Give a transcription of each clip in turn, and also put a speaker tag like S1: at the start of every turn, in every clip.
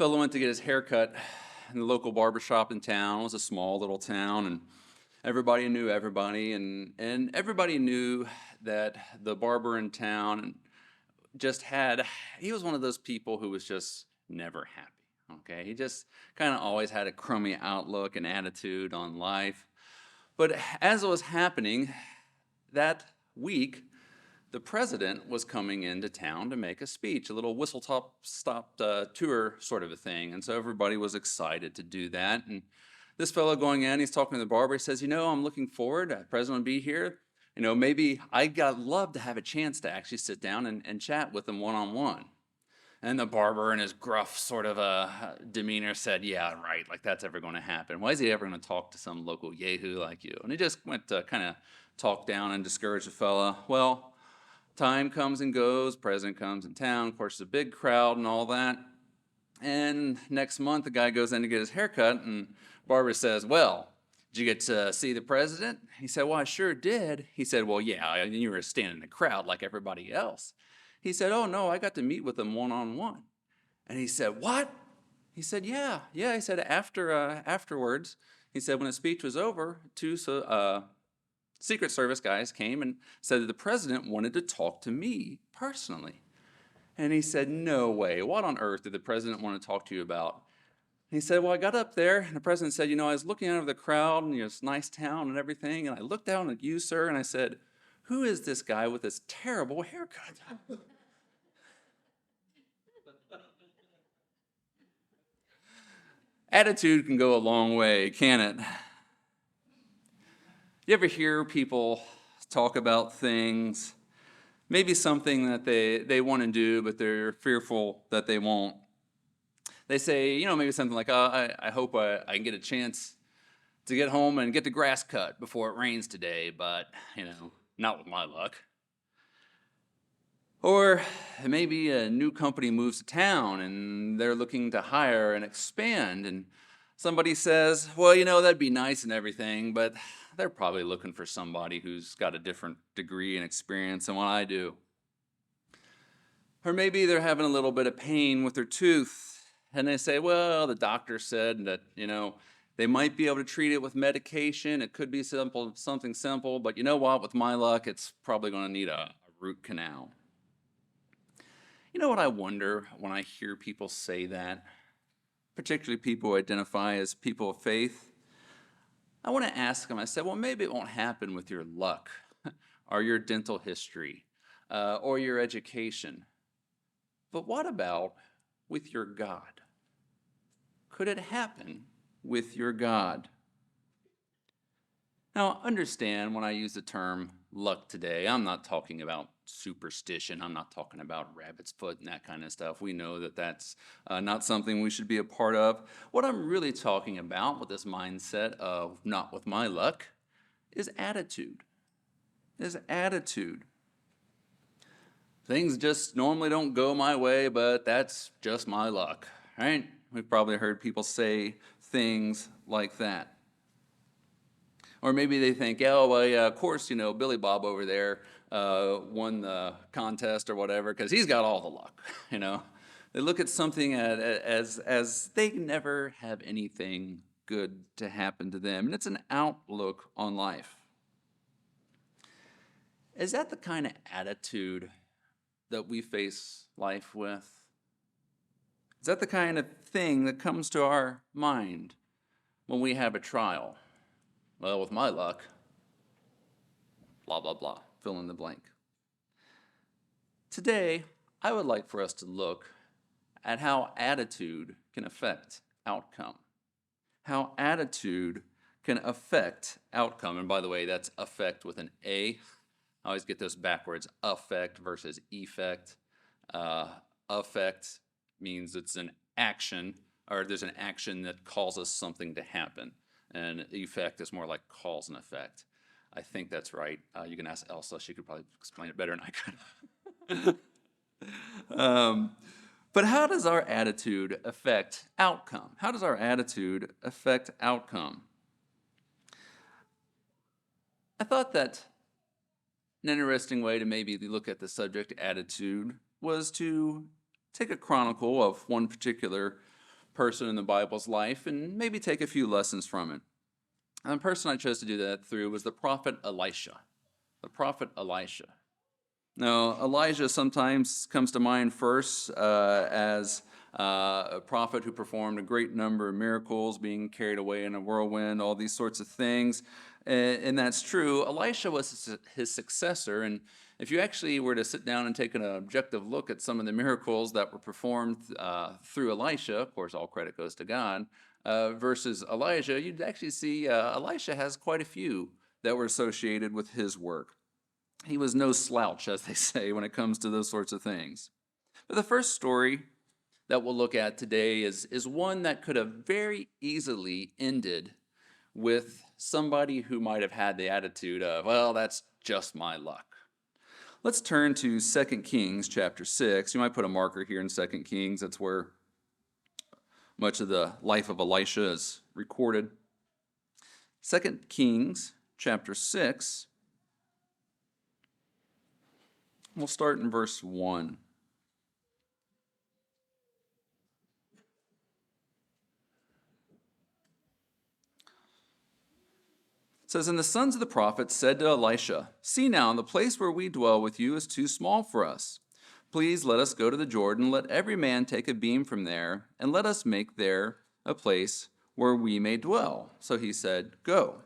S1: Fellow went to get his hair cut in the local barber shop in town. It was a small little town, and everybody knew everybody, and everybody knew that the barber in town just had, he was one of those people who was just never happy. Okay, he just kind of always had a crummy outlook and attitude on life. But as it was happening that week, the president was coming into town to make a speech, a little whistle-top stopped tour sort of a thing. And so everybody was excited to do that. And this fellow going in, he's talking to the barber. He says, I'm looking forward. The president will be here. Maybe love to have a chance to actually sit down and chat with him one-on-one. And the barber, in his gruff sort of demeanor, said, yeah, right, like that's ever going to happen. Why is he ever going to talk to some local yahoo like you? And he just went to kind of talk down and discourage the fella. Well, time comes and goes, president comes in town, of course, it's a big crowd and all that. And next month, the guy goes in to get his haircut, and barber says, well, did you get to see the president? He said, well, I sure did. He said, well, yeah, you were standing in the crowd like everybody else. He said, oh, no, I got to meet with him one-on-one. And he said, what? He said, yeah. He said, afterwards, he said, when his speech was over, two Secret Service guys came and said that the president wanted to talk to me personally. And he said, no way. What on earth did the president want to talk to you about? And he said, well, I got up there, and the president said, I was looking out of the crowd, and it's a nice town and everything, and I looked down at you, sir, and I said, who is this guy with this terrible haircut? Attitude can go a long way, can it? You ever hear people talk about things, maybe something that they want to do, but they're fearful that they won't? They say, maybe something like, I hope I can get a chance to get home and get the grass cut before it rains today, but, not with my luck. Or maybe a new company moves to town and they're looking to hire and expand, and somebody says, well, that'd be nice and everything, but they're probably looking for somebody who's got a different degree and experience than what I do. Or maybe they're having a little bit of pain with their tooth, and they say, well, the doctor said that, they might be able to treat it with medication. It could be something simple, but you know what? With my luck, it's probably going to need a root canal. You know what I wonder when I hear people say that, particularly people who identify as people of faith? I want to ask them, I said, well, maybe it won't happen with your luck or your dental history or your education. But what about with your God? Could it happen with your God? Now, understand when I use the term luck today, I'm not talking about superstition. I'm not talking about rabbit's foot and that kind of stuff. We know that that's not something we should be a part of. What I'm really talking about with this mindset of not with my luck is attitude. Things just normally don't go my way, but that's just my luck, right? We've probably heard people say things like that. Or maybe they think, oh, well, yeah, of course, Billy Bob over there won the contest or whatever because he's got all the luck, They look at something as they never have anything good to happen to them. And it's an outlook on life. Is that the kind of attitude that we face life with? Is that the kind of thing that comes to our mind when we have a trial? Well, with my luck, blah, blah, blah, fill in the blank. Today, I would like for us to look at how attitude can affect outcome. How attitude can affect outcome. And by the way, that's affect with an A. I always get those backwards, affect versus effect. Affect means it's an action, or there's an action that causes something to happen. And effect is more like cause and effect. I think that's right. You can ask Elsa. She could probably explain it better than I could. But how does our attitude affect outcome? How does our attitude affect outcome? I thought that an interesting way to maybe look at the subject attitude was to take a chronicle of one particular person in the Bible's life and maybe take a few lessons from it. And the person I chose to do that through was the prophet Elisha. The prophet Elisha. Now, Elijah sometimes comes to mind first as a prophet who performed a great number of miracles, being carried away in a whirlwind, all these sorts of things. And that's true. Elisha was his successor. And if you actually were to sit down and take an objective look at some of the miracles that were performed through Elisha, of course, all credit goes to God, versus Elijah, you'd actually see Elisha has quite a few that were associated with his work. He was no slouch, as they say, when it comes to those sorts of things. But the first story that we'll look at today is one that could have very easily ended with somebody who might have had the attitude of, well, that's just my luck. Let's turn to 2 Kings chapter 6. You might put a marker here in 2 Kings. That's where much of the life of Elisha is recorded. 2 Kings chapter 6. We'll start in verse 1. It says, "And the sons of the prophets said to Elisha, 'See now, the place where we dwell with you is too small for us. Please let us go to the Jordan, let every man take a beam from there, and let us make there a place where we may dwell.' So he said, 'Go.'"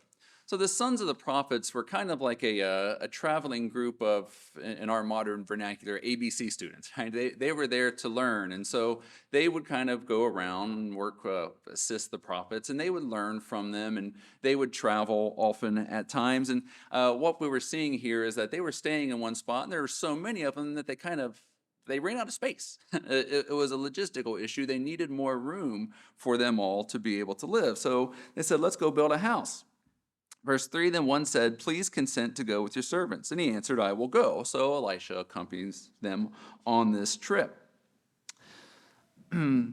S1: So the sons of the prophets were kind of like a traveling group of, in our modern vernacular, ABC students. Right? They were there to learn, and so they would kind of go around and work, assist the prophets, and they would learn from them, and they would travel often at times. And what we were seeing here is that they were staying in one spot, and there were so many of them that they ran out of space. It was a logistical issue. They needed more room for them all to be able to live. So they said, "Let's go build a house." Verse 3, "Then one said, 'Please consent to go with your servants.' And he answered, 'I will go.' So Elisha accompanies them on this trip. So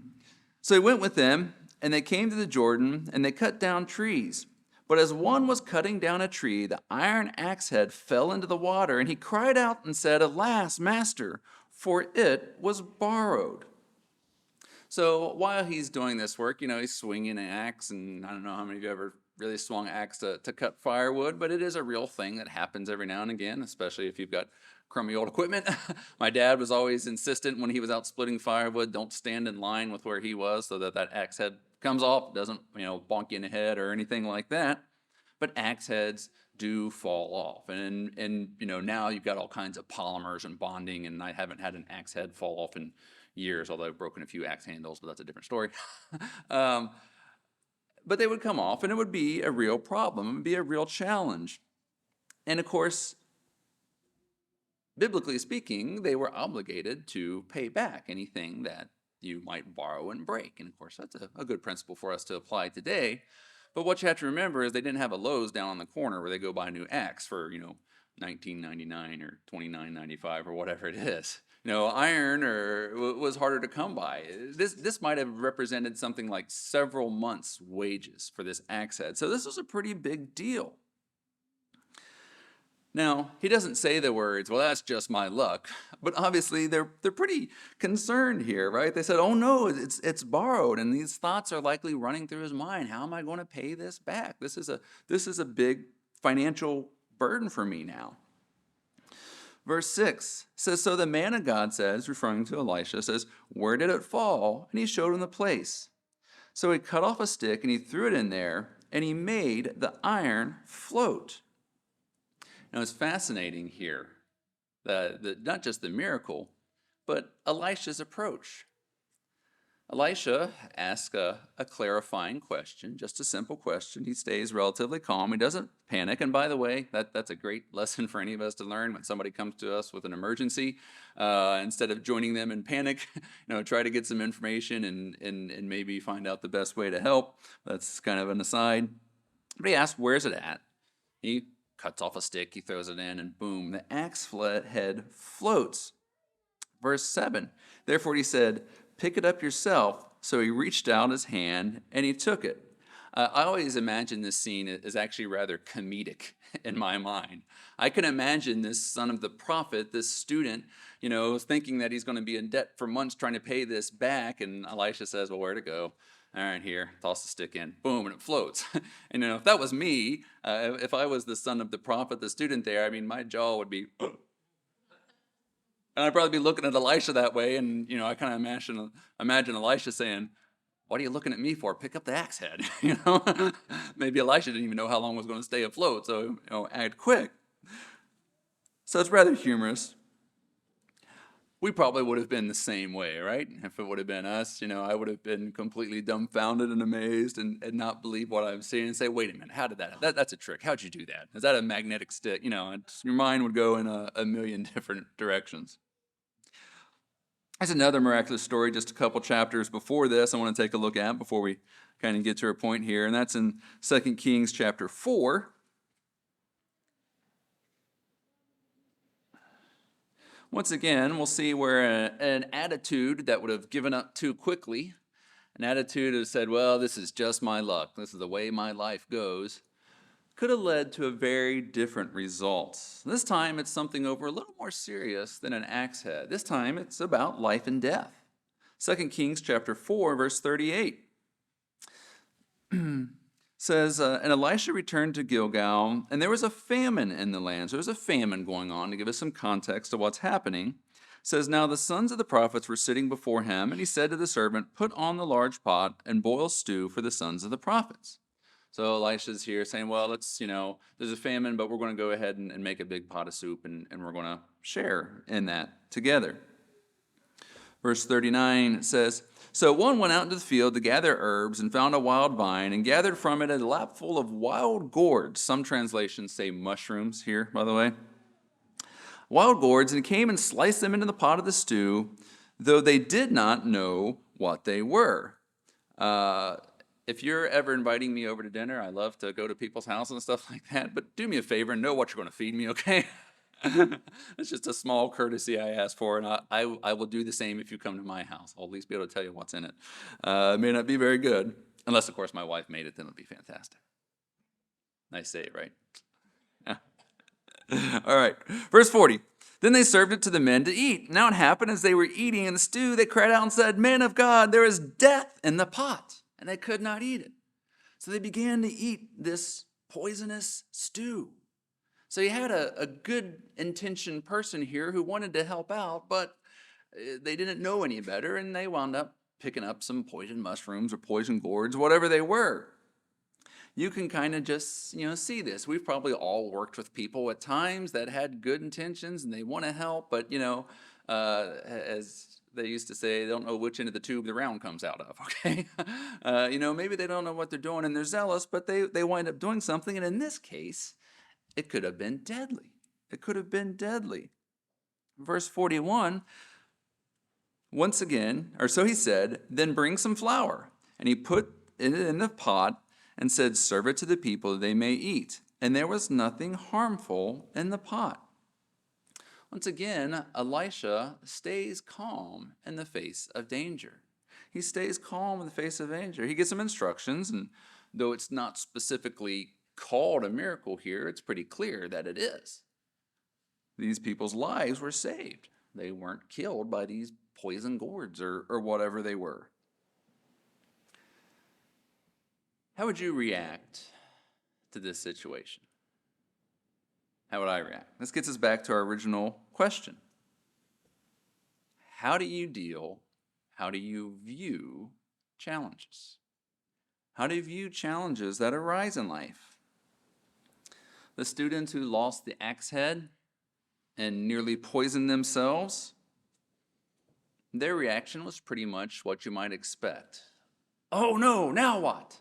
S1: he went with them, and they came to the Jordan, and they cut down trees. But as one was cutting down a tree, the iron axe head fell into the water, and he cried out and said, 'Alas, master, for it was borrowed.'" So while he's doing this work, he's swinging an axe, and I don't know how many of you ever really swung an axe to cut firewood, but it is a real thing that happens every now and again, especially if you've got crummy old equipment. My dad was always insistent when he was out splitting firewood, don't stand in line with where he was so that axe head comes off, doesn't bonk you in the head or anything like that. But axe heads do fall off, and now you've got all kinds of polymers and bonding, and I haven't had an axe head fall off in years, although I've broken a few axe handles, but that's a different story. But they would come off, and it would be a real problem. It would be a real challenge. And of course, biblically speaking, they were obligated to pay back anything that you might borrow and break. And of course, that's a good principle for us to apply today. But what you have to remember is they didn't have a Lowe's down on the corner where they go buy a new axe for, $19.99 or $29.95 or whatever it is. Iron was harder to come by. This might have represented something like several months' wages for this axe head. So this was a pretty big deal. Now, he doesn't say the words, "Well, that's just my luck," but obviously they're pretty concerned here, right? They said, "Oh no, it's borrowed," and these thoughts are likely running through his mind. How am I going to pay this back? This is a big financial burden for me now. Verse 6 says, "So the man of God says," referring to Elisha, says, "Where did it fall?" And he showed him the place. So he cut off a stick and he threw it in there, and he made the iron float. Now it's fascinating here, not just the miracle, but Elisha's approach. Elisha asks a clarifying question, just a simple question. He stays relatively calm. He doesn't panic. And by the way, that's a great lesson for any of us to learn when somebody comes to us with an emergency. Instead of joining them in panic, try to get some information and maybe find out the best way to help. That's kind of an aside. But he asks, "Where's it at?" He cuts off a stick, he throws it in, and boom, the axe head floats. Verse 7, "Therefore he said, 'Pick it up yourself.' So he reached out his hand and he took it." I always imagine this scene as actually rather comedic in my mind. I can imagine this son of the prophet, this student, thinking that he's going to be in debt for months trying to pay this back. And Elisha says, well, where to go? All right, here, toss the stick in, boom, and it floats. And if that was me, if I was the son of the prophet, the student there, I mean, my jaw would be, and I'd probably be looking at Elisha that way. And, I kind of imagine Elisha saying, what are you looking at me for? Pick up the axe head. Maybe Elisha didn't even know how long it was going to stay afloat, so, act quick. So it's rather humorous. We probably would have been the same way, right? If it would have been us, I would have been completely dumbfounded and amazed and not believe what I'm seeing and say, wait a minute, how did that's a trick. How'd you do that? Is that a magnetic stick? Your mind would go in a million different directions. There's another miraculous story just a couple chapters before this I want to take a look at before we kind of get to our point here, and that's in 2 Kings chapter 4. Once again, we'll see where an attitude that would have given up too quickly, an attitude that said, well, this is just my luck, this is the way my life goes, could have led to a very different result. This time it's something over a little more serious than an axe head. This time it's about life and death. 2 Kings chapter 4, verse 38 says, and Elisha returned to Gilgal, and there was a famine in the land. So there's a famine going on. To give us some context of what's happening, it says, now the sons of the prophets were sitting before him, and he said to the servant, put on the large pot and boil stew for the sons of the prophets. So Elisha's here saying, well, let's, there's a famine, but we're going to go ahead and make a big pot of soup, and we're going to share in that together. Verse 39 says, so one went out into the field to gather herbs and found a wild vine and gathered from it a lapful of wild gourds. Some translations say mushrooms here, by the way. Wild gourds, and he came and sliced them into the pot of the stew, though they did not know what they were. If you're ever inviting me over to dinner, I love to go to people's houses and stuff like that, but do me a favor and know what you're going to feed me, okay? It's just a small courtesy I ask for, and I will do the same if you come to my house. I'll at least be able to tell you what's in it. It may not be very good, unless, of course, my wife made it, then it'll be fantastic. Nice save, right? All right, verse 40. Then they served it to the men to eat. Now it happened as they were eating in the stew, they cried out and said, men of God, there is death in the pot. And they could not eat it. So they began to eat this poisonous stew. So you had a good intentioned person here who wanted to help out, but they didn't know any better, and they wound up picking up some poison mushrooms or poison gourds, whatever they were. You can kind of just, see this. We've probably all worked with people at times that had good intentions and they want to help, but, as they used to say, they don't know which end of the tube the round comes out of, okay? Maybe they don't know what they're doing and they're zealous, but they wind up doing something, and in this case, it could have been deadly. It could have been deadly. Verse 41, once again, or so he said, then bring some flour. And he put it in the pot and said, serve it to the people that they may eat. And there was nothing harmful in the pot. Once again, Elisha stays calm in the face of danger. He stays calm in the face of danger. He gets some instructions, and though it's not specifically called a miracle here, it's pretty clear that it is. These people's lives were saved. They weren't killed by these poison gourds or whatever they were. How would you react to this situation? How would I react? This gets us back to our original question. How do you view challenges? How do you view challenges that arise in life? The students who lost the axe head and nearly poisoned themselves, their reaction was pretty much what you might expect. Oh no, now what?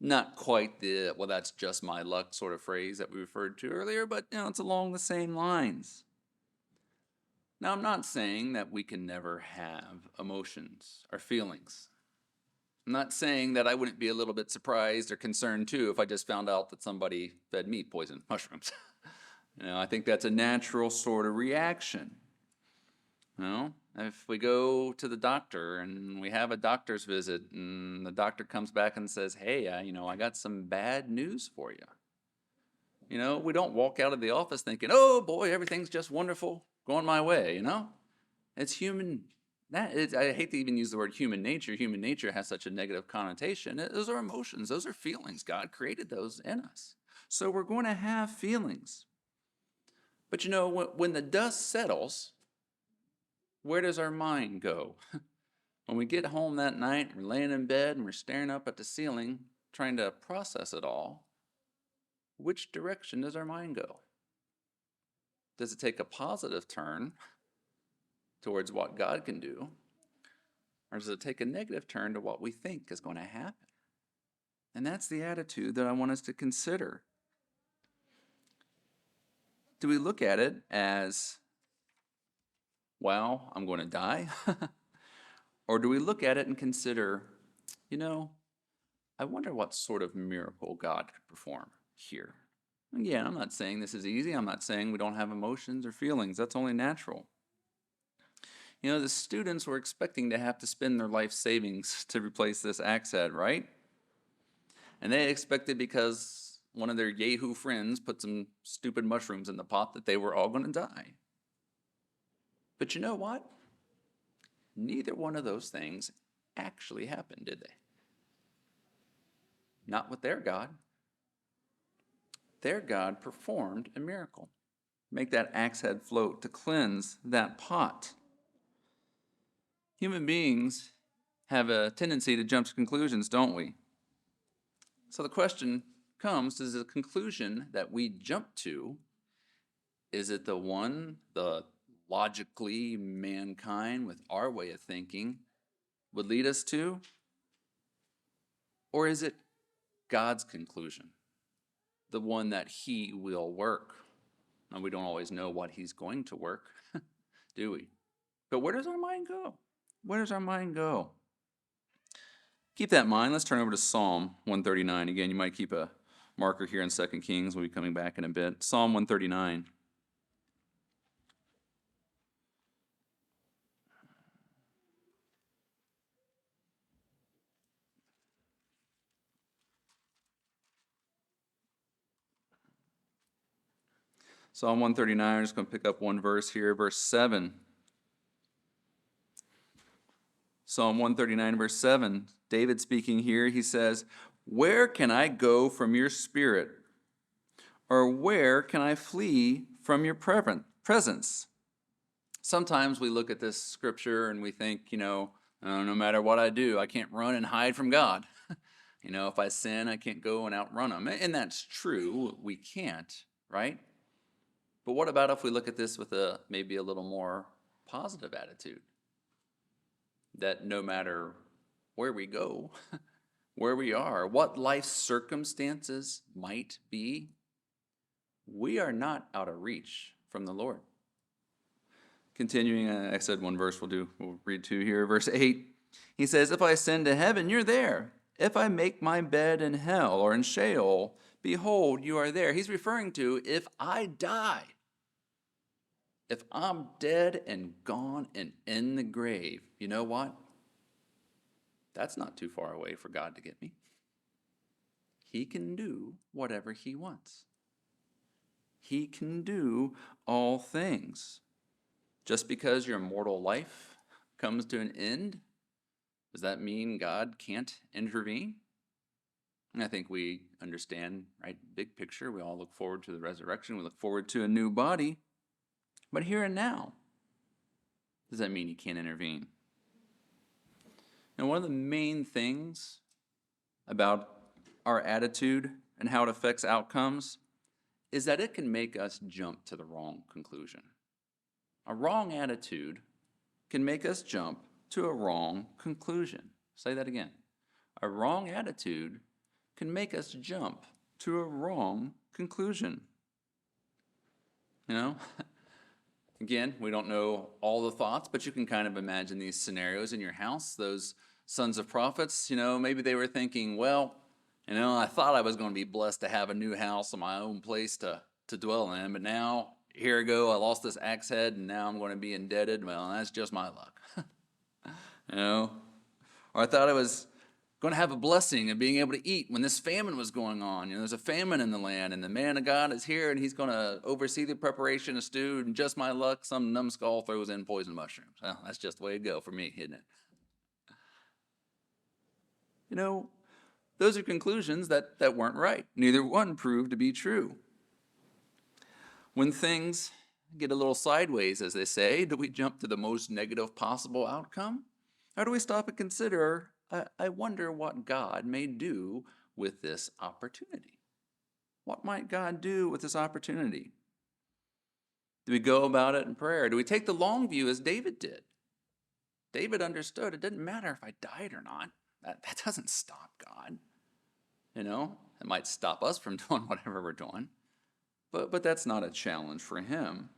S1: Not quite the, well, that's just my luck sort of phrase that we referred to earlier, but it's along the same lines. Now, I'm not saying that we can never have emotions or feelings. I'm not saying that I wouldn't be a little bit surprised or concerned too if I just found out that somebody fed me poisoned mushrooms. I think that's a natural sort of reaction. If we go to the doctor and we have a doctor's visit and the doctor comes back and says, hey, I got some bad news for you. We don't walk out of the office thinking, oh boy, everything's just wonderful. going my way, It's human. I hate to even use the word human nature. Human nature has such a negative connotation. Those are emotions. Those are feelings. God created those in us. So we're going to have feelings. But when the dust settles, where does our mind go? When we get home that night, we're laying in bed and we're staring up at the ceiling, trying to process it all, which direction does our mind go? Does it take a positive turn towards what God can do? Or does it take a negative turn to what we think is going to happen? And that's the attitude that I want us to consider. Do we look at it as, wow, I'm going to die? Or do we look at it and consider, I wonder what sort of miracle God could perform here? Again, I'm not saying this is easy. I'm not saying we don't have emotions or feelings. That's only natural. The students were expecting to have to spend their life savings to replace this axe head, right? And they expected, because one of their Yahoo friends put some stupid mushrooms in the pot, that they were all going to die. But you know what? Neither one of those things actually happened, did they? Not with their God. Their God performed a miracle. Make that axe head float to cleanse that pot. Human beings have a tendency to jump to conclusions, don't we? So the question comes, is the conclusion that we jump to, is it the one, the logically mankind with our way of thinking would lead us to? Or is it God's conclusion, the one that he will work? And we don't always know what he's going to work, do we? But where does our mind go? Where does our mind go? Keep that in mind. Let's turn over to Psalm 139. Again, you might keep a marker here in 2 Kings. We'll be coming back in a bit. Psalm 139. Psalm 139, I'm just going to pick up one verse here, verse 7. Psalm 139, verse 7, David speaking here, he says, "Where can I go from your spirit? Or where can I flee from your presence?" Sometimes we look at this scripture and we think, no matter what I do, I can't run and hide from God. If I sin, I can't go and outrun him. And that's true, we can't, right? But what about if we look at this with maybe a little more positive attitude? That no matter where we go, where we are, what life circumstances might be, we are not out of reach from the Lord. Continuing, I said one verse, we'll read two here. Verse 8, he says, "If I ascend to heaven, you're there. If I make my bed in hell or in Sheol, behold, you are there." He's referring to, if I die, if I'm dead and gone and in the grave, you know what? That's not too far away for God to get me. He can do whatever he wants. He can do all things. Just because your mortal life comes to an end, does that mean God can't intervene? And I think we understand, right? Big picture, we all look forward to the resurrection. We look forward to a new body. But here and now, does that mean he can't intervene? And one of the main things about our attitude and how it affects outcomes is that it can make us jump to the wrong conclusion. A wrong attitude can make us jump to a wrong conclusion. Say that again. A wrong attitude can make us jump to a wrong conclusion. Again, we don't know all the thoughts, but you can kind of imagine these scenarios in your house. Those sons of prophets, maybe they were thinking, well, I thought I was going to be blessed to have a new house and my own place to dwell in, but now, here I go, I lost this axe head, and now I'm going to be indebted. Well, that's just my luck. Or I thought I was going to have a blessing of being able to eat when this famine was going on. There's a famine in the land, and the man of God is here, and he's going to oversee the preparation of stew, and just my luck, some numbskull throws in poison mushrooms. Well, that's just the way it go for me, isn't it? Those are conclusions that weren't right. Neither one proved to be true. When things get a little sideways, as they say, do we jump to the most negative possible outcome? Or do we stop and consider, I wonder what God may do with this opportunity? What might God do with this opportunity? Do we go about it in prayer? Do we take the long view as David did? David understood it didn't matter if I died or not. That doesn't stop God. It might stop us from doing whatever we're doing. But that's not a challenge for him.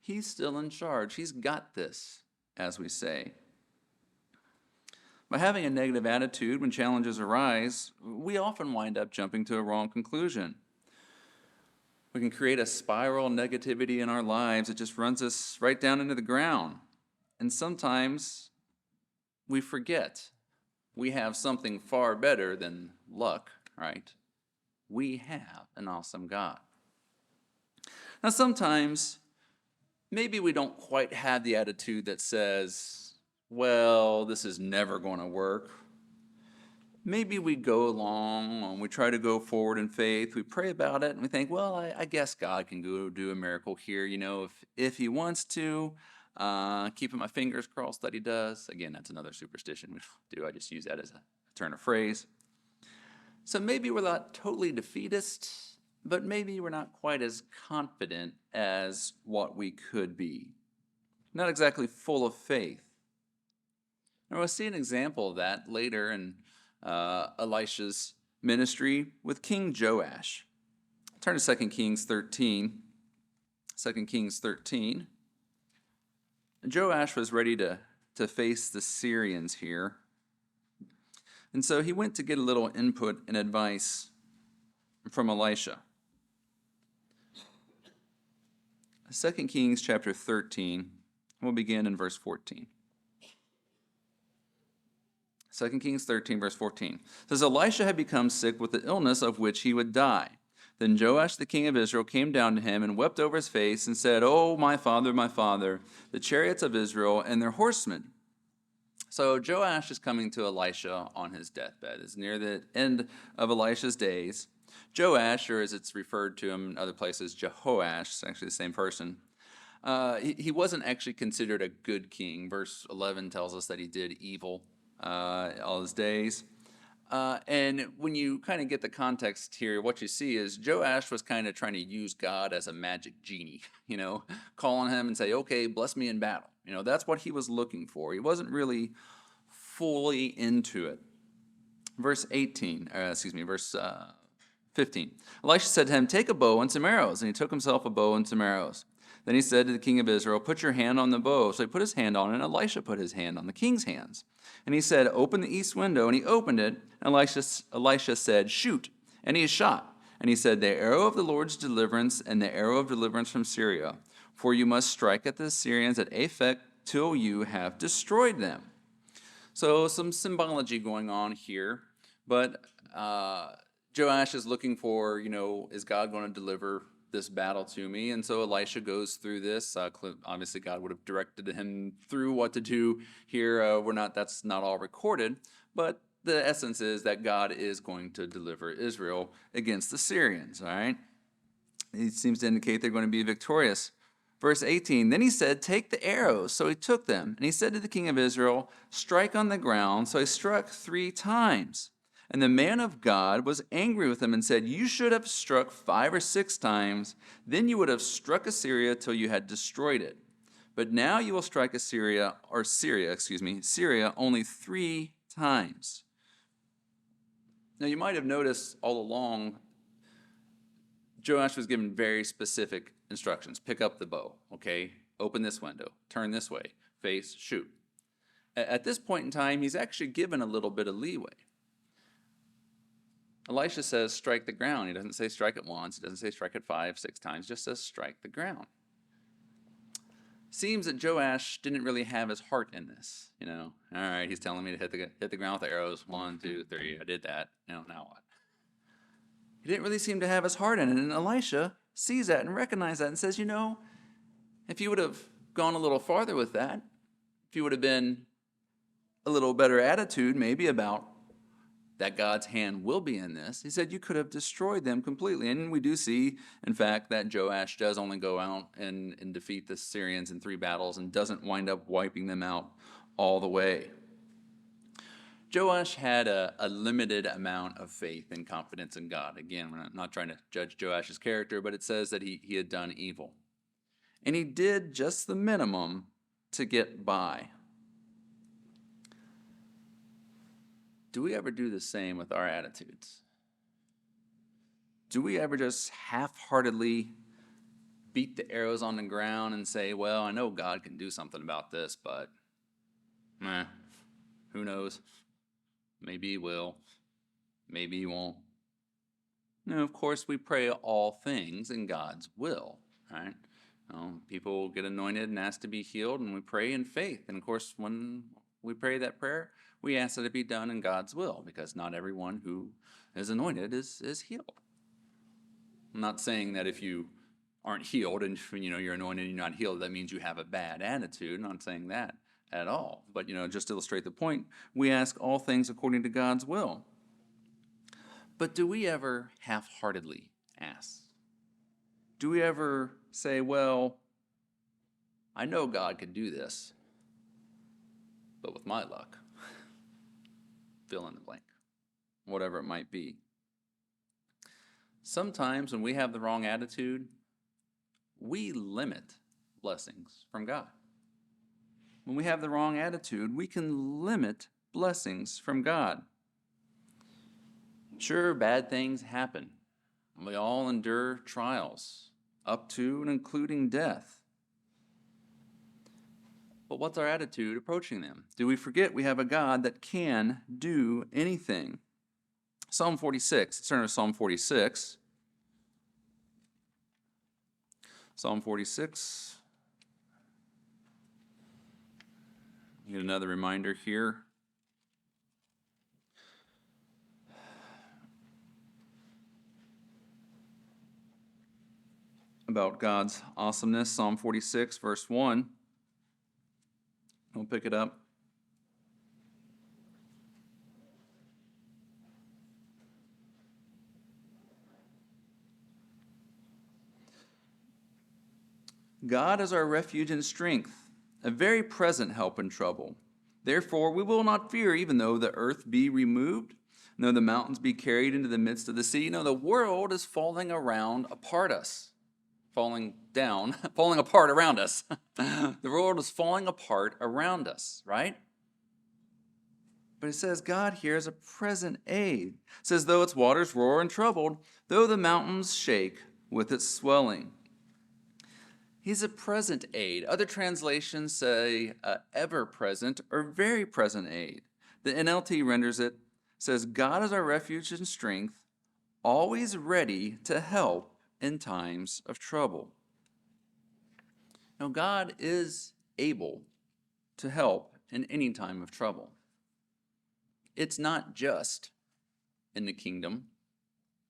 S1: He's still in charge. He's got this, as we say. By having a negative attitude when challenges arise, we often wind up jumping to a wrong conclusion. We can create a spiral of negativity in our lives that just runs us right down into the ground. And sometimes we forget we have something far better than luck, right? We have an awesome God. Now, sometimes maybe we don't quite have the attitude that says, well, this is never going to work. Maybe we go along and we try to go forward in faith. We pray about it and we think, well, I guess God can go do a miracle here, if he wants to. Keeping my fingers crossed that he does. Again, that's another superstition we do. I just use that as a turn of phrase. So maybe we're not totally defeatist, but maybe we're not quite as confident as what we could be. Not exactly full of faith. And we'll see an example of that later in Elisha's ministry with King Joash. Turn to 2 Kings 13. 2 Kings 13. Joash was ready to face the Syrians here. And so he went to get a little input and advice from Elisha. 2 Kings chapter 13, we'll begin in verse 14. 2 Kings 13, verse 14. It says, Elisha had become sick with the illness of which he would die. Then Joash the king of Israel came down to him and wept over his face and said, Oh, my father, the chariots of Israel and their horsemen. So Joash is coming to Elisha on his deathbed. It's near the end of Elisha's days. Joash, or as it's referred to him in other places, Jehoash, it's actually the same person. He wasn't actually considered a good king. Verse 11 tells us that he did evil all his days. And when you kind of get the context here, what you see is Joash was kind of trying to use God as a magic genie, calling him and say, okay, bless me in battle. That's what he was looking for. He wasn't really fully into it. Verse 15. Elisha said to him, take a bow and some arrows. And he took himself a bow and some arrows. Then he said to the king of Israel, put your hand on the bow. So he put his hand on it, and Elisha put his hand on the king's hands. And he said, open the east window. And he opened it. And Elisha said, shoot. And he shot. And he said, the arrow of the Lord's deliverance and the arrow of deliverance from Syria. For you must strike at the Syrians at Aphek till you have destroyed them. So some symbology going on here. But Joash is looking for, is God going to deliver this battle to me? And so Elisha goes through this. Obviously, God would have directed him through what to do here. That's not all recorded, but the essence is that God is going to deliver Israel against the Syrians. All right, he seems to indicate they're going to be victorious. Verse 18, then he said, take the arrows. So he took them, and he said to the king of Israel, strike on the ground. So he struck 3 times. And the man of God was angry with him and said, you should have struck 5 or 6 times. Then you would have struck Assyria till you had destroyed it. But now you will strike Syria only 3 times. Now you might have noticed all along, Joash was given very specific instructions. Pick up the bow, okay? Open this window, turn this way, face, shoot. At this point in time, he's actually given a little bit of leeway. Elisha says, strike the ground. He doesn't say strike it once. He doesn't say strike it 5, 6 times. Just says strike the ground. seems that Joash didn't really have his heart in this. All right, he's telling me to hit the ground with the arrows. 1, 2, 3. I did that. Now what? He didn't really seem to have his heart in it. And Elisha sees that and recognizes that and says, if you would have gone a little farther with that, if you would have been a little better attitude maybe about that God's hand will be in this, he said you could have destroyed them completely. And we do see, in fact, that Joash does only go out and defeat the Syrians in 3 battles and doesn't wind up wiping them out all the way. Joash had a limited amount of faith and confidence in God. Again, we're not trying to judge Joash's character, but it says that he had done evil. And he did just the minimum to get by. Do we ever do the same with our attitudes? Do we ever just half-heartedly beat the arrows on the ground and say, well, I know God can do something about this, but who knows? Maybe he will. Maybe he won't. No, of course, we pray all things in God's will, right? People get anointed and ask to be healed, and we pray in faith. And, of course, when we pray that prayer, we ask that it be done in God's will, because not everyone who is anointed is healed. I'm not saying that if you aren't healed and you're anointed and you're not healed, that means you have a bad attitude. I'm not saying that at all. But, just to illustrate the point, we ask all things according to God's will. But do we ever half-heartedly ask? Do we ever say, well, I know God could do this, but with my luck, fill in the blank, whatever it might be. Sometimes when we have the wrong attitude, we limit blessings from God. When we have the wrong attitude, we can limit blessings from God. Sure, bad things happen. We all endure trials, up to and including death. But what's our attitude approaching them? Do we forget we have a God that can do anything? Psalm 46. Let's turn to Psalm 46. Psalm 46. Get another reminder here. About God's awesomeness. Psalm 46, verse 1. We'll pick it up. God is our refuge and strength, a very present help in trouble. Therefore we will not fear, even though the earth be removed, and though the mountains be carried into the midst of the sea. The world is falling around us. Falling apart around us. The world is falling apart around us, right? But it says God here is a present aid. It says, though its waters roar and troubled, though the mountains shake with its swelling. He's a present aid. Other translations say ever-present or very present aid. The NLT renders it, says, God is our refuge and strength, always ready to help in times of trouble. Now, God is able to help in any time of trouble. It's not just in the kingdom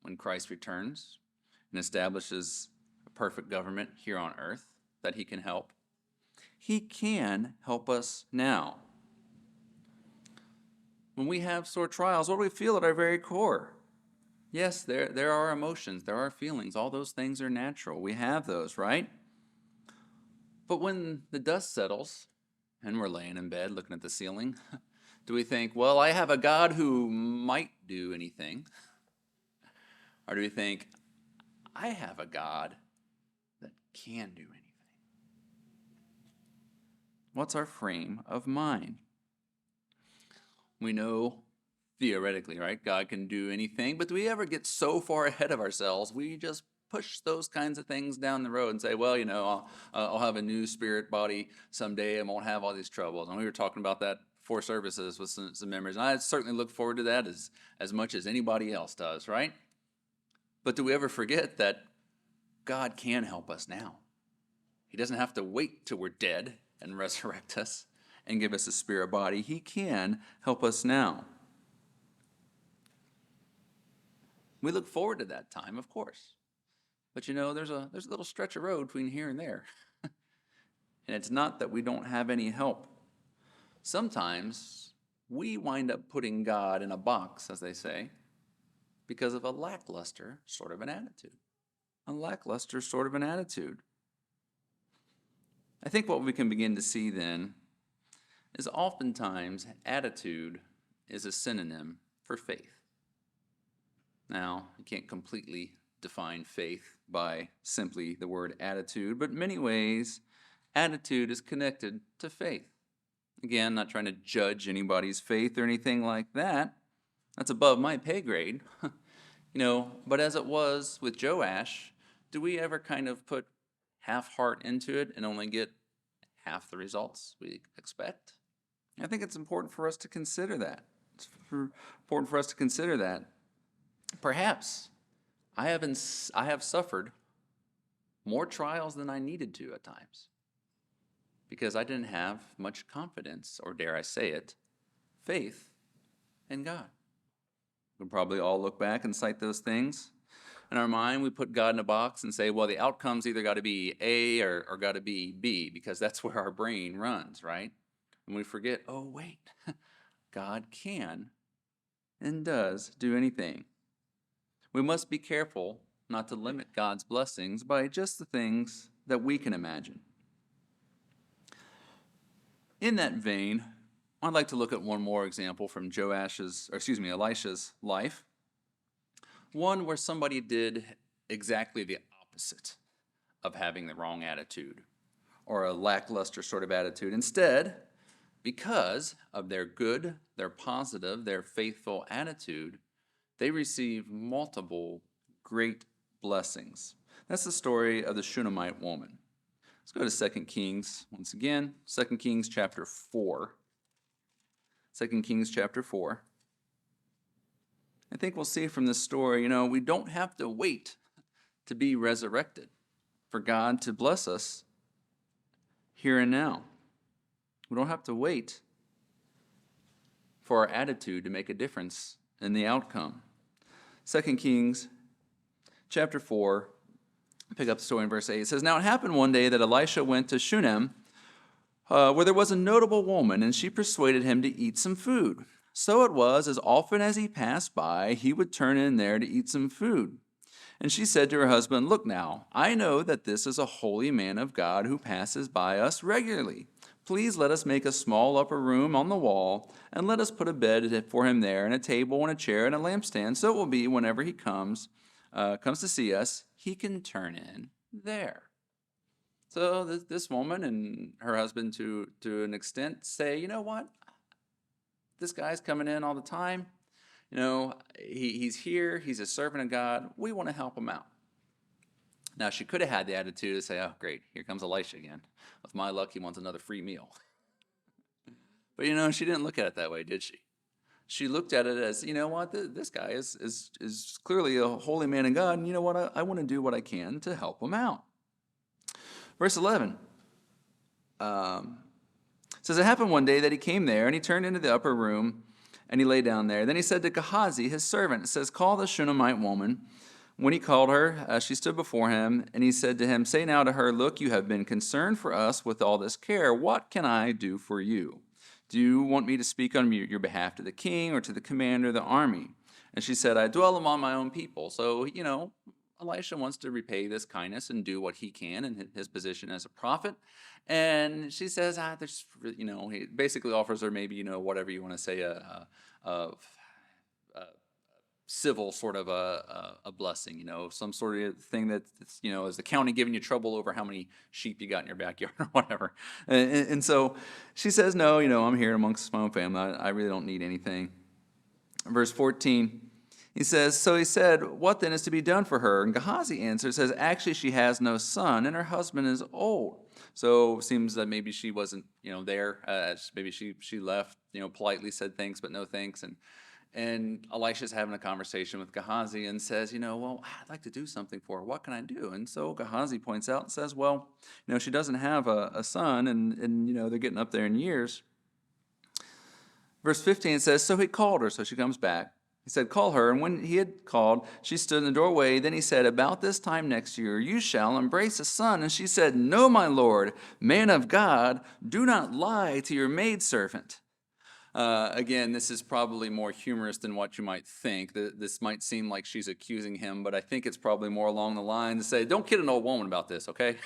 S1: when Christ returns and establishes a perfect government here on earth that he can help. He can help us now. When we have sore trials, what do we feel at our very core? Yes, there are emotions, there are feelings. All those things are natural. We have those, right? But when the dust settles and we're laying in bed looking at the ceiling, do we think, well, I have a God who might do anything? Or do we think, I have a God that can do anything? What's our frame of mind? We know theoretically, right? God can do anything, but do we ever get so far ahead of ourselves, we just push those kinds of things down the road and say, well, I'll have a new spirit body someday and won't have all these troubles. And we were talking about that before services with some memories. And I certainly look forward to that as much as anybody else does, right? But do we ever forget that God can help us now? He doesn't have to wait till we're dead and resurrect us and give us a spirit body. He can help us now. We look forward to that time, of course. But there's a little stretch of road between here and there. And it's not that we don't have any help. Sometimes we wind up putting God in a box, as they say, because of a lackluster sort of an attitude. A lackluster sort of an attitude. I think what we can begin to see then is oftentimes attitude is a synonym for faith. Now, you can't completely define faith by simply the word attitude, but in many ways, attitude is connected to faith. Again, not trying to judge anybody's faith or anything like that. That's above my pay grade. But as it was with Joash, do we ever kind of put half heart into it and only get half the results we expect? I think it's important for us to consider that. It's important for us to consider that. Perhaps I have suffered more trials than I needed to at times because I didn't have much confidence, or dare I say it, faith in God. We'll probably all look back and cite those things. In our mind, we put God in a box and say, well, the outcome's either got to be A or got to be B, because that's where our brain runs, right? And we forget, oh, wait, God can and does do anything. We must be careful not to limit God's blessings by just the things that we can imagine. In that vein, I'd like to look at one more example from Elisha's life. One where somebody did exactly the opposite of having the wrong attitude or a lackluster sort of attitude. Instead, because of their good, their positive, their faithful attitude, they received multiple great blessings. That's the story of the Shunammite woman. Let's go to 2 Kings once again. 2 Kings chapter 4. 2 Kings chapter 4. I think we'll see from this story, we don't have to wait to be resurrected for God to bless us here and now. We don't have to wait for our attitude to make a difference in the outcome. 2 Kings chapter 4, pick up the story in verse 8. It says, "Now it happened one day that Elisha went to Shunem, where there was a notable woman, and she persuaded him to eat some food. So it was, as often as he passed by, he would turn in there to eat some food. And she said to her husband, 'Look now, I know that this is a holy man of God who passes by us regularly. Please let us make a small upper room on the wall, and let us put a bed for him there, and a table and a chair and a lampstand, so it will be whenever he comes to see us, he can turn in there.'" So this woman and her husband, to an extent, say, you know what? This guy's coming in all the time. He's here. He's a servant of God. We want to help him out. Now, she could have had the attitude to say, oh, great, here comes Elisha again. With my luck, he wants another free meal. But, she didn't look at it that way, did she? She looked at it as, this guy is clearly a holy man of God, and you know what? I want to do what I can to help him out. Verse 11 says, "It happened one day that he came there, and he turned into the upper room, and he lay down there. Then he said to Gehazi, his servant," it says, "Call the Shunammite woman. When he called her, she stood before him, and he said to him, 'Say now to her, look, you have been concerned for us with all this care. What can I do for you? Do you want me to speak on your behalf to the king or to the commander of the army?' And she said, 'I dwell among my own people.'" So, Elisha wants to repay this kindness and do what he can in his position as a prophet. And she says, he basically offers her maybe, whatever you want to say, a civil sort of a blessing, some sort of thing that, is the county giving you trouble over how many sheep you got in your backyard or whatever. And so she says, no, I'm here amongst my own family. I really don't need anything. Verse 14. He says, so he said, "What then is to be done for her?" And Gehazi answers, says, "Actually, she has no son, and her husband is old." So it seems that maybe she wasn't, there. Maybe she left, politely said thanks, but no thanks. And Elisha's having a conversation with Gehazi and says, well, I'd like to do something for her. What can I do? And so Gehazi points out and says, well, she doesn't have a son, and they're getting up there in years. Verse 15 says, so he called her. So she comes back. He said, call her. And when he had called, she stood in the doorway. Then he said, about this time next year, you shall embrace a son. And she said, no, my lord, man of God, do not lie to your maidservant. Again, this is probably more humorous than what you might think. This might seem like she's accusing him, but I think it's probably more along the line to say, don't kid an old woman about this, okay?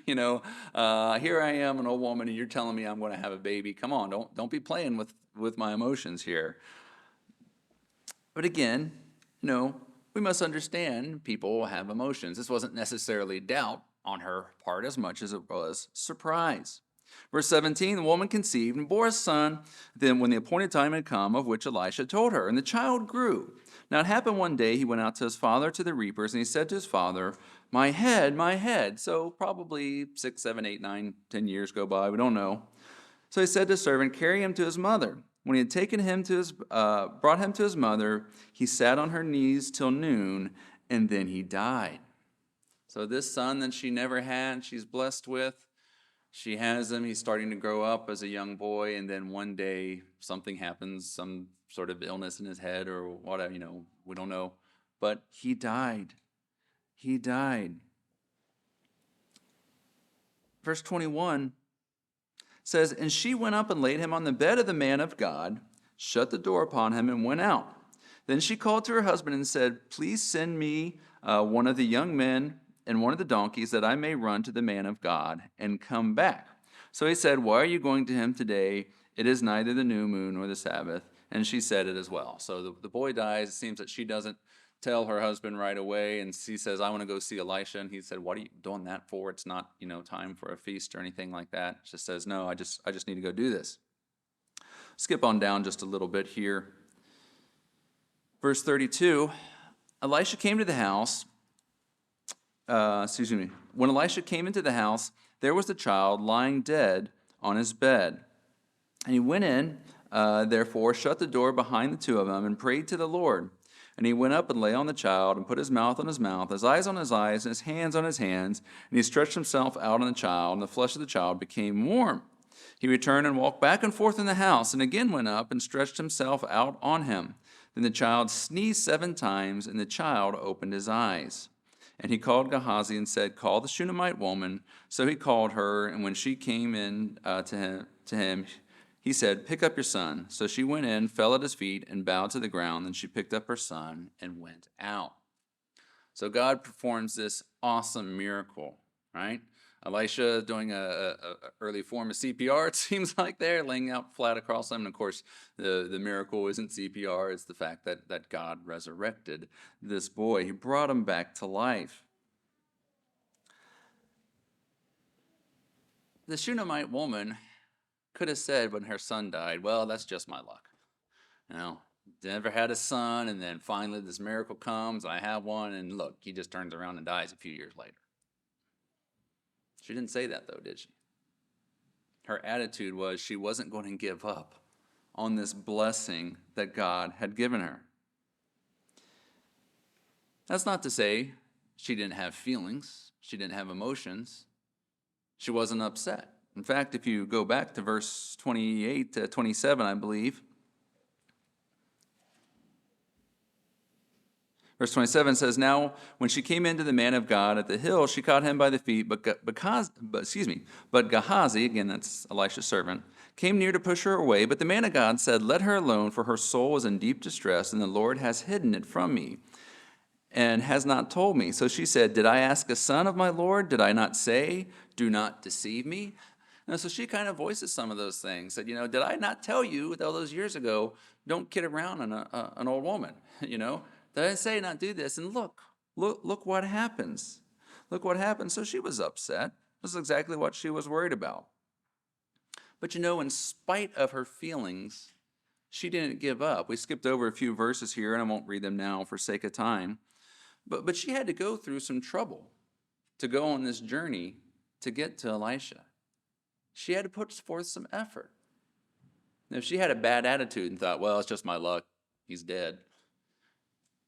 S1: Here I am, an old woman, and you're telling me I'm going to have a baby. Come on, don't be playing with my emotions here. But again, we must understand people have emotions. This wasn't necessarily doubt on her part as much as it was surprise. Verse 17, the woman conceived and bore a son. Then when the appointed time had come, of which Elisha told her, and the child grew. Now it happened one day, he went out to his father to the reapers, and he said to his father, my head, my head. So probably 6, 7, 8, 9, 10 years go by, we don't know. So he said to his servant, carry him to his mother. When he had taken him brought him to his mother, he sat on her knees till noon, and then he died. So this son that she never had, she's blessed with, she has him, he's starting to grow up as a young boy, and then one day something happens, some sort of illness in his head or whatever, we don't know. But he died. He died. Verse 21 says, and she went up and laid him on the bed of the man of God, shut the door upon him, and went out. Then she called to her husband and said, please send me one of the young men and one of the donkeys, that I may run to the man of God and come back. So he said, why are you going to him today? It is neither the new moon nor the Sabbath. And she said it as well. So the boy dies. It seems that she doesn't tell her husband right away, and she says, I want to go see Elisha. And he said, what are you doing that for? It's not, time for a feast or anything like that. She says, no, I just need to go do this. Skip on down just a little bit here. Verse 32, Elisha came to the house. When Elisha came into the house, there was the child lying dead on his bed. And he went in, therefore, shut the door behind the two of them, and prayed to the Lord. And he went up and lay on the child, and put his mouth on his mouth, his eyes on his eyes, and his hands on his hands. And he stretched himself out on the child, and the flesh of the child became warm. He returned and walked back and forth in the house, and again went up and stretched himself out on him. Then the child sneezed 7 times, and the child opened his eyes. And he called Gehazi and said, call the Shunammite woman. So he called her, and when she came in to him, he said, pick up your son. So she went in, fell at his feet, and bowed to the ground. Then she picked up her son and went out. So God performs this awesome miracle, right? Elisha doing a early form of CPR, it seems like there, laying out flat across him. And of course, the miracle isn't CPR, it's the fact that God resurrected this boy. He brought him back to life. The Shunammite woman could have said when her son died, well, that's just my luck. Never had a son, and then finally this miracle comes, I have one, and look, he just turns around and dies a few years later. She didn't say that, though, did she? Her attitude was she wasn't going to give up on this blessing that God had given her. That's not to say she didn't have feelings. She didn't have emotions. She wasn't upset. In fact, if you go back to verse 28 to 27, I believe, verse 27 says, now when she came into the man of God at the hill, she caught him by the feet, but Gehazi, again, that's Elisha's servant, came near to push her away. But the man of God said, let her alone, for her soul is in deep distress, and the Lord has hidden it from me, and has not told me. So she said, did I ask a son of my Lord? Did I not say, do not deceive me? And so she kind of voices some of those things. Said, did I not tell you all those years ago, don't kid around on an old woman, Did I say not do this? And look what happens. Look what happens. So she was upset. This is exactly what she was worried about. But in spite of her feelings, she didn't give up. We skipped over a few verses here, and I won't read them now for sake of time. But she had to go through some trouble to go on this journey to get to Elisha. She had to put forth some effort. Now, if she had a bad attitude and thought, well, it's just my luck, he's dead.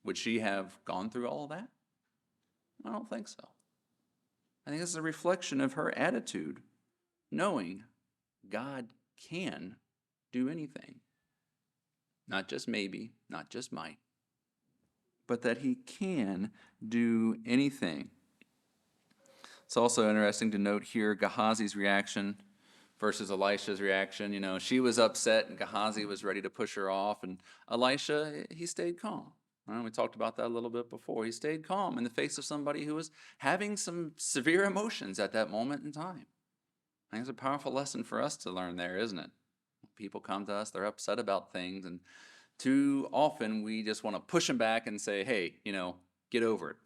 S1: Would she have gone through all of that? I don't think so. I think it's a reflection of her attitude, knowing God can do anything. Not just maybe, not just might, but that he can do anything. It's also interesting to note here Gehazi's reaction versus Elisha's reaction. You know, she was upset and Gehazi was ready to push her off, and Elisha, he stayed calm. We talked about that a little bit before. He stayed calm in the face of somebody who was having some severe emotions at that moment in time. I think it's a powerful lesson for us to learn there, isn't it? People come to us, they're upset about things, and too often we just want to push them back and say, hey, get over it,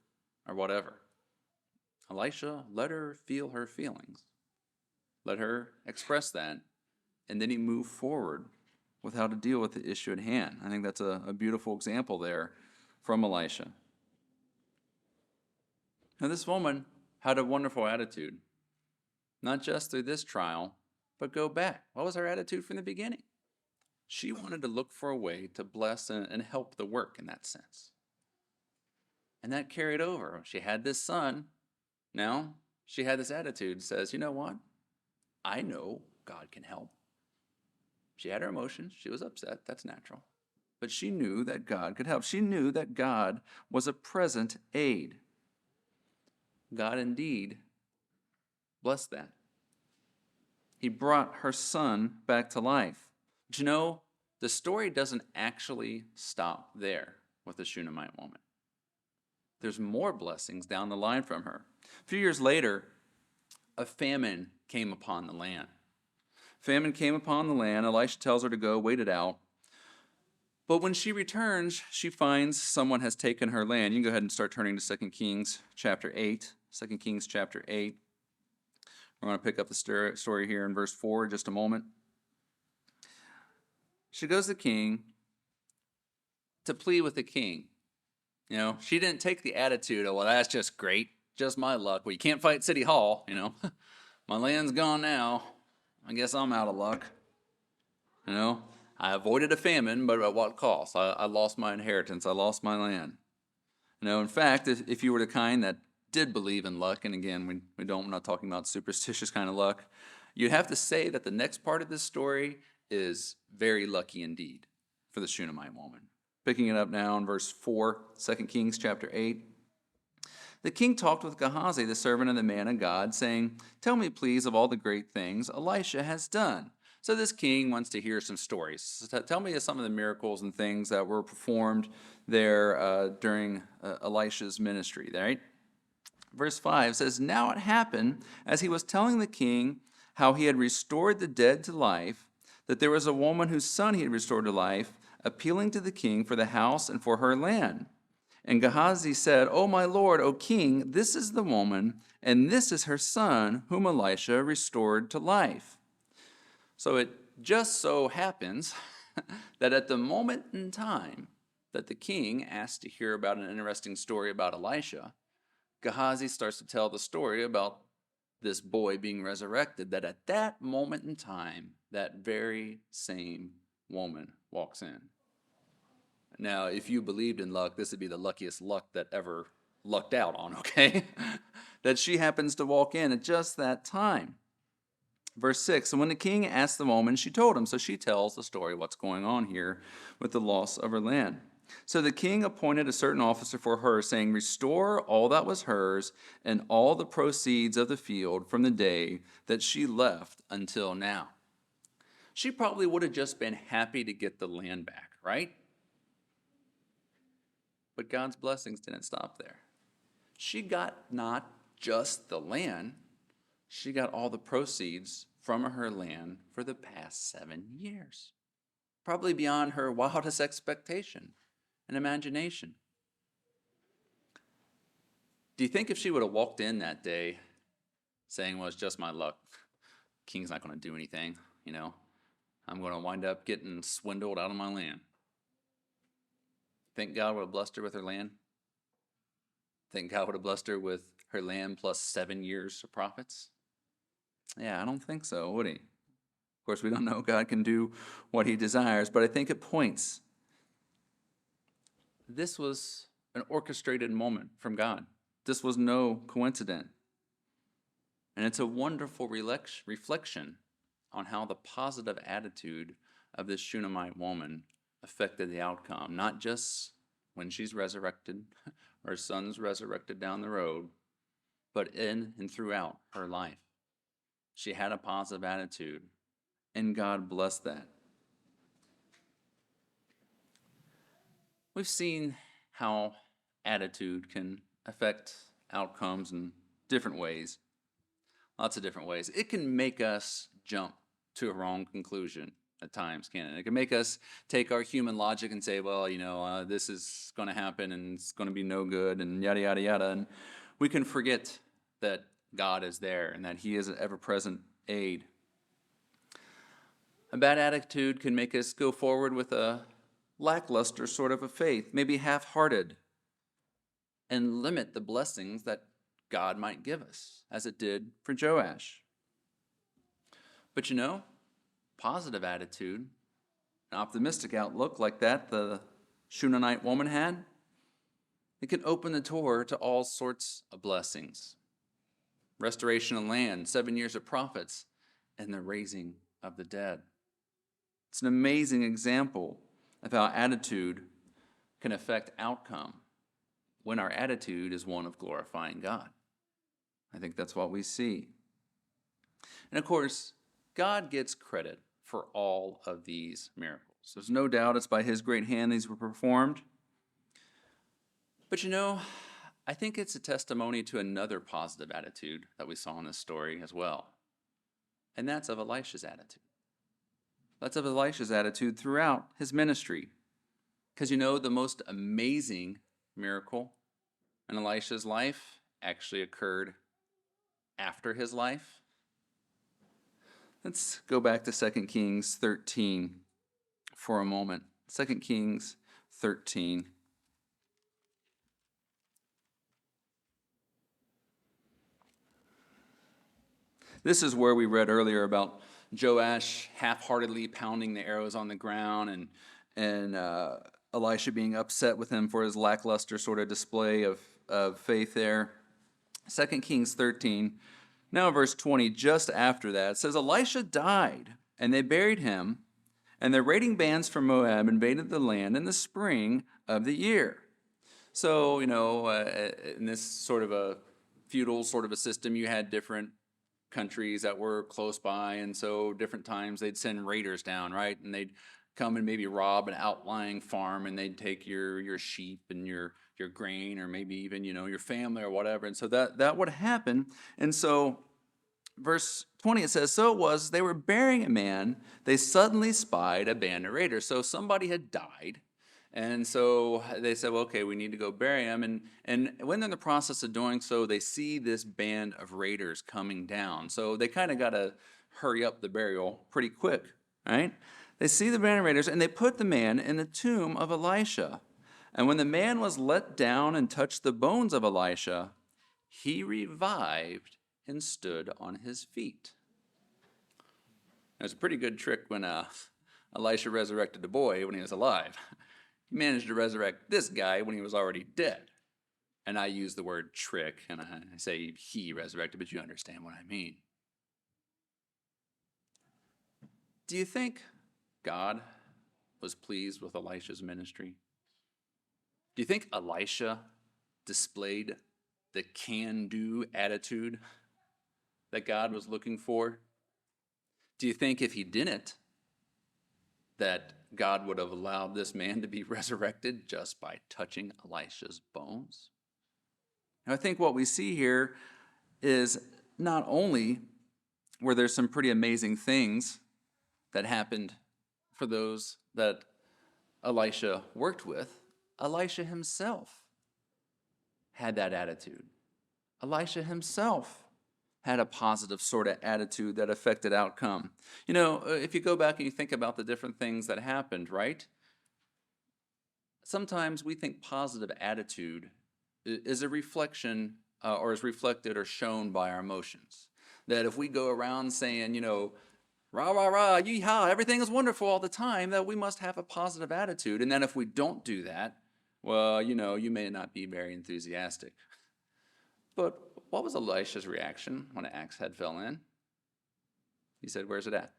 S1: or whatever. Elisha let her feel her feelings. Let her express that, and then he moved forward with how to deal with the issue at hand. I think that's a beautiful example there from Elisha. Now, this woman had a wonderful attitude, not just through this trial, but go back. What was her attitude from the beginning? She wanted to look for a way to bless and help the work in that sense. And that carried over. She had this son. Now, she had this attitude, says, you know what? I know God can help. She had her emotions. She was upset. That's natural. But she knew that God could help. She knew that God was a present aid. God indeed blessed that. He brought her son back to life. But the story doesn't actually stop there with the Shunammite woman. There's more blessings down the line from her. A few years later, a famine came upon the land. Famine came upon the land. Elisha tells her to go wait it out. But when she returns, she finds someone has taken her land. You can go ahead and start turning to 2 Kings chapter 8. 2 Kings chapter 8. We're going to pick up the story here in verse 4 in just a moment. She goes to the king to plead with the king. She didn't take the attitude of, well, that's just great, just my luck. Well, you can't fight City Hall, My land's gone now. I guess I'm out of luck. I avoided a famine, but at what cost? I lost my inheritance. I lost my land. In fact, if you were the kind that did believe in luck, and again, we're not talking about superstitious kind of luck, you'd have to say that the next part of this story is very lucky indeed for the Shunammite woman. Picking it up now in verse 4, 2 Kings chapter 8. The king talked with Gehazi, the servant of the man of God, saying, tell me, please, of all the great things Elisha has done. So this king wants to hear some stories. So tell me of some of the miracles and things that were performed there during Elisha's ministry, right? Verse 5 says, now it happened, as he was telling the king how he had restored the dead to life, that there was a woman whose son he had restored to life, appealing to the king for the house and for her land. And Gehazi said, O my lord, O king, this is the woman, and this is her son, whom Elisha restored to life. So it just so happens that at the moment in time that the king asked to hear about an interesting story about Elisha, Gehazi starts to tell the story about this boy being resurrected, that at that moment in time, that very same woman walks in. Now, if you believed in luck, this would be the luckiest luck that ever lucked out on, okay? That she happens to walk in at just that time. Verse 6, and when the king asked the woman, she told him. So she tells the story, what's going on here with the loss of her land. So the king appointed a certain officer for her, saying, restore all that was hers and all the proceeds of the field from the day that she left until now. She probably would have just been happy to get the land back, right? But God's blessings didn't stop there. She got not just the land, she got all the proceeds from her land for the past 7 years. Probably beyond her wildest expectation and imagination. Do you think if she would have walked in that day saying, well, it's just my luck, king's not going to do anything, I'm going to wind up getting swindled out of my land. Think God would have blessed her with her land? Think God would have blessed her with her land plus 7 years of profits? Yeah, I don't think so, would he? Of course, we don't know. God can do what he desires, but I think it points this was an orchestrated moment from God. This was no coincidence. And it's a wonderful reflection on how the positive attitude of this Shunammite woman affected the outcome, not just when she's resurrected, her son's resurrected down the road, but in and throughout her life. She had a positive attitude, and God blessed that. We've seen how attitude can affect outcomes in different ways, lots of different ways. It can make us jump to a wrong conclusion at times, can't it? It can make us take our human logic and say, well, this is going to happen and it's going to be no good and yada, yada, yada. And we can forget that God is there and that he is an ever-present aid. A bad attitude can make us go forward with a lackluster sort of a faith, maybe half-hearted, and limit the blessings that God might give us, as it did for Joash. But positive attitude, an optimistic outlook like that the Shunammite woman had, it can open the door to all sorts of blessings. Restoration of land, 7 years of prophets, and the raising of the dead. It's an amazing example of how attitude can affect outcome when our attitude is one of glorifying God. I think that's what we see. And of course, God gets credit for all of these miracles. There's no doubt it's by his great hand these were performed. But I think it's a testimony to another positive attitude that we saw in this story as well. And that's of Elisha's attitude. That's of Elisha's attitude throughout his ministry. Because the most amazing miracle in Elisha's life actually occurred after his life. Let's go back to 2 Kings 13 for a moment. 2 Kings 13. This is where we read earlier about Joash half-heartedly pounding the arrows on the ground and Elisha being upset with him for his lackluster sort of display of faith there. 2 Kings 13, now verse 20, just after that, it says, Elisha died, and they buried him, and the raiding bands from Moab invaded the land in the spring of the year. So, in this sort of a feudal sort of a system, you had different countries that were close by, and so different times they'd send raiders down, right? And they'd come and maybe rob an outlying farm, and they'd take your sheep and your grain, or maybe even your family or whatever. And so that would happen. And so verse 20, it says, so it was, they were burying a man, they suddenly spied a band of raiders. So somebody had died, and so they said, well, okay, we need to go bury him. And when they're in the process of doing so, they see this band of raiders coming down. So they kind of got to hurry up the burial pretty quick, right? They see the band of raiders, and they put the man in the tomb of Elisha. And when the man was let down and touched the bones of Elisha, he revived and stood on his feet. It was a pretty good trick when Elisha resurrected the boy when he was alive. He managed to resurrect this guy when he was already dead. And I use the word trick, and I say he resurrected, but you understand what I mean. Do you think God was pleased with Elisha's ministry? Do you think Elisha displayed the can-do attitude that God was looking for? Do you think if he didn't, that God would have allowed this man to be resurrected just by touching Elisha's bones? And I think what we see here is not only were there some pretty amazing things that happened for those that Elisha worked with, Elisha himself had that attitude. Elisha himself had a positive sort of attitude that affected outcome. If you go back and you think about the different things that happened, right? Sometimes we think positive attitude is a reflection or is reflected or shown by our emotions. That if we go around saying, rah, rah, rah, yee-haw, everything is wonderful all the time, that we must have a positive attitude. And then if we don't do that, well, you may not be very enthusiastic. But what was Elisha's reaction when an axe head fell in? He said, where's it at?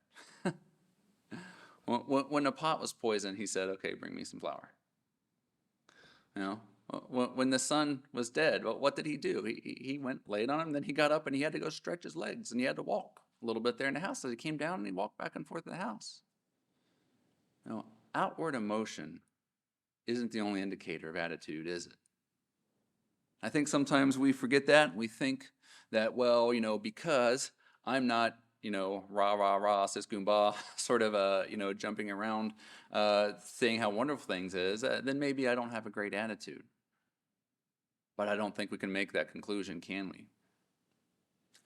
S1: When the pot was poisoned, he said, okay, bring me some flour. You know, when the son was dead, what did he do? He went, laid on him, then he got up and he had to go stretch his legs and he had to walk a little bit there in the house. So he came down and he walked back and forth in the house. Outward emotion isn't the only indicator of attitude, is it? I think sometimes we forget that. We think that, well, because I'm not, rah, rah, rah, sis goomba, sort of, jumping around, saying how wonderful things is, then maybe I don't have a great attitude. But I don't think we can make that conclusion, can we?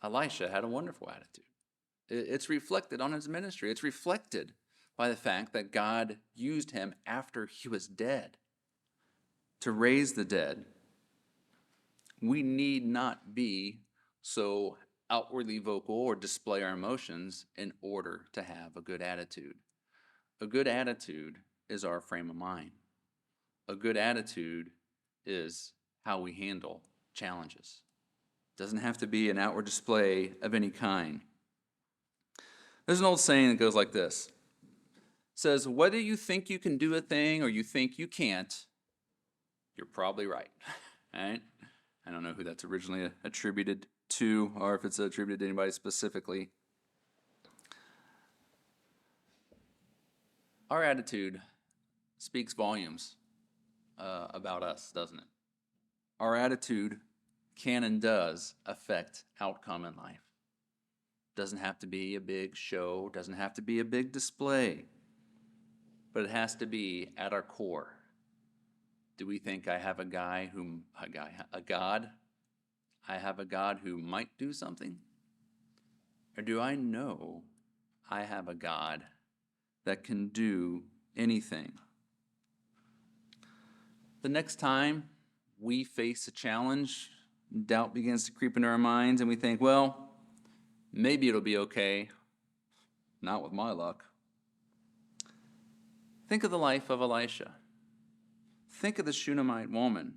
S1: Elisha had a wonderful attitude. It's reflected on his ministry. It's reflected by the fact that God used him after he was dead to raise the dead. We need not be so outwardly vocal or display our emotions in order to have a good attitude. A good attitude is our frame of mind. A good attitude is how we handle challenges. It doesn't have to be an outward display of any kind. There's an old saying that goes like this. It says, whether you think you can do a thing or you think you can't, you're probably right. Right? I don't know who that's originally attributed to or if it's attributed to anybody specifically. Our attitude speaks volumes about us, doesn't it? Our attitude can and does affect outcome in life. Doesn't have to be a big show, doesn't have to be a big display, but it has to be at our core. Do we think I have a God who might do something? Or do I know I have a God that can do anything? The next time we face a challenge, doubt begins to creep into our minds and we think, well, maybe it'll be okay. Not with my luck. Think of the life of Elisha. Think of the Shunammite woman.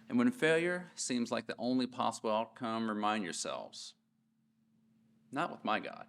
S1: And when failure seems like the only possible outcome, remind yourselves, not with my God.